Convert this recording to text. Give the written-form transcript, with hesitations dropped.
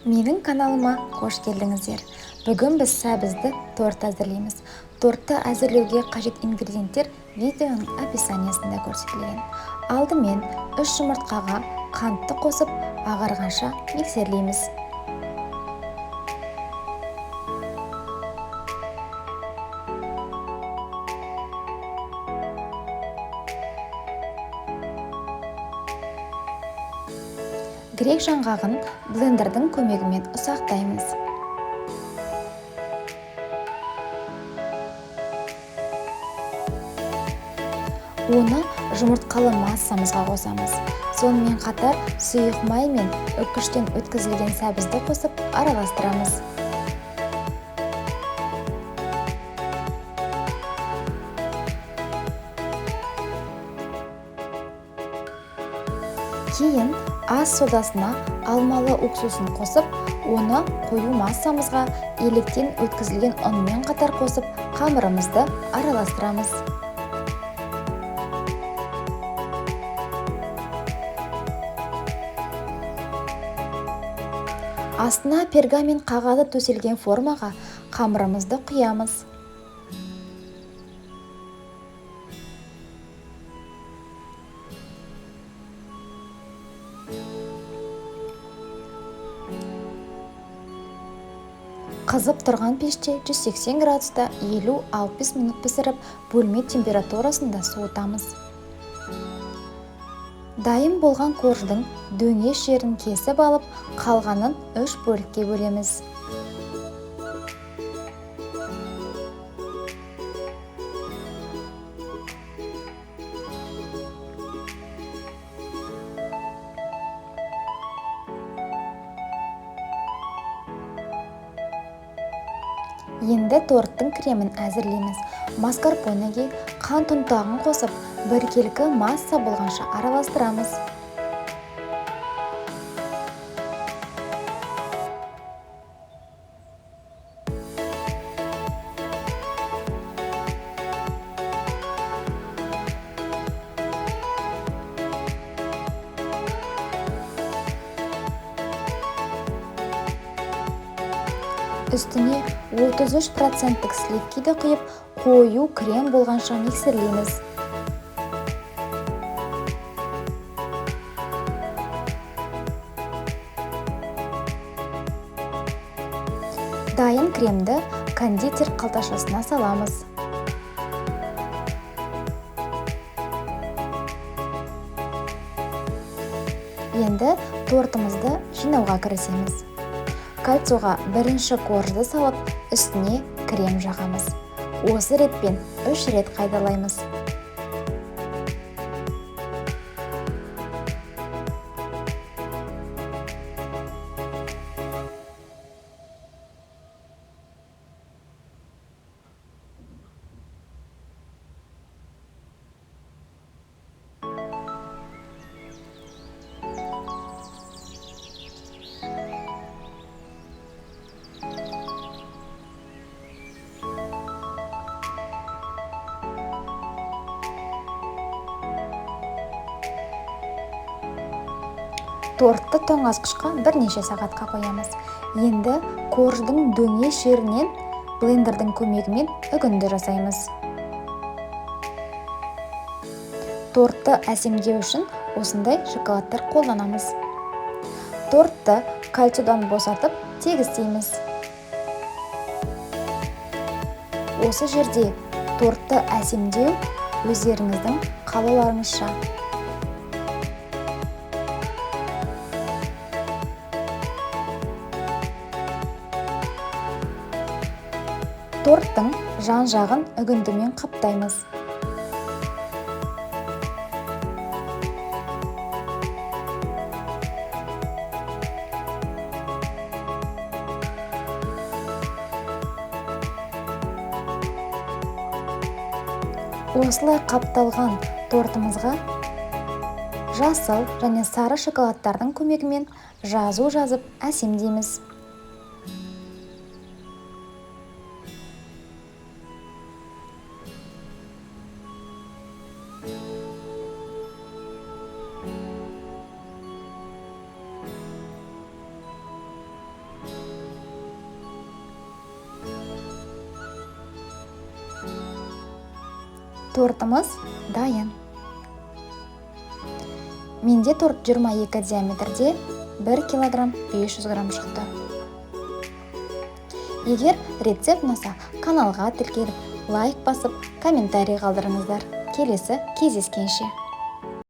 Менің каналыма қош келдіңіздер. Бүгін біз сәбізді торт әзірлейміз. Тортты әзірлеуге қажет ингредиенттер видеоның описаниясында көрсетілген. Алдымен 3 жұмыртқаға қантты қосып, ағарғанша миксерлейміз. Грек жаңғағын блендердің көмегімен ұсақтаймыз. Оны жұмыртқалы массамызға қосамыз. Сонымен қатар сұйық май мен үккіштен өткізілген сәбізді қосып араластырамыз. Кейін ас содасына алмалы уксусын қосып, оны қою массамызға електен өткізілген ұнмен қатар қосып, қамырымызды араластырамыз. Астына пергамент қағазы төселген формаға қамырымызды құямыз. Қызып тұрған пеште 180 градуста 50-60 минут пісіріп, бөлме температурасында суытамыз. Дайын болған корждың дөңес жерін кесіп алып, қалғанын 3 бөлікке бөлеміз. Енді торттың кремін әзірлейміз. Маскарпонеге қант ұнтағын қосып, біркелкі масса болғанша араластырамыз. Үстіне 33% сливкиді құйып, қою крем болғанша миксерлейміз. Дайын кремді кондитер қалташасына саламыз. Енді тортымызды жинауға кірісеміз. Кольцоға бірінші коржды салып, үстіне крем жағамыз. Осы ретпен 3 рет қайталаймыз. Тортты тоңазғышқа бірнеше сағатқа қоямыз. Енді корждың дөңес жерінен блендердің көмегімен үгінді жасаймыз. Тортты әсемдеу үшін осындай шоколадтар қолданамыз. Тортты кольцодан босатып тегістейміз. Осы жерде тортты әсемдеу өздеріңіздің қалауларыңызша. Торттың жан жағын үгіндімен қаптаймыз. Осылай қапталған тортымызға жасыл және сары шоколадтардың көмегімен жазу жазып әсемдейміз. Тортымыз дайын. Менде торт 22 диаметрде 1 кг 500 грамм шықты. Егер рецепт ұнаса, каналға тіркеліп, лайк басып, комментарий қалдырыңыздар. Келесі кездескенше.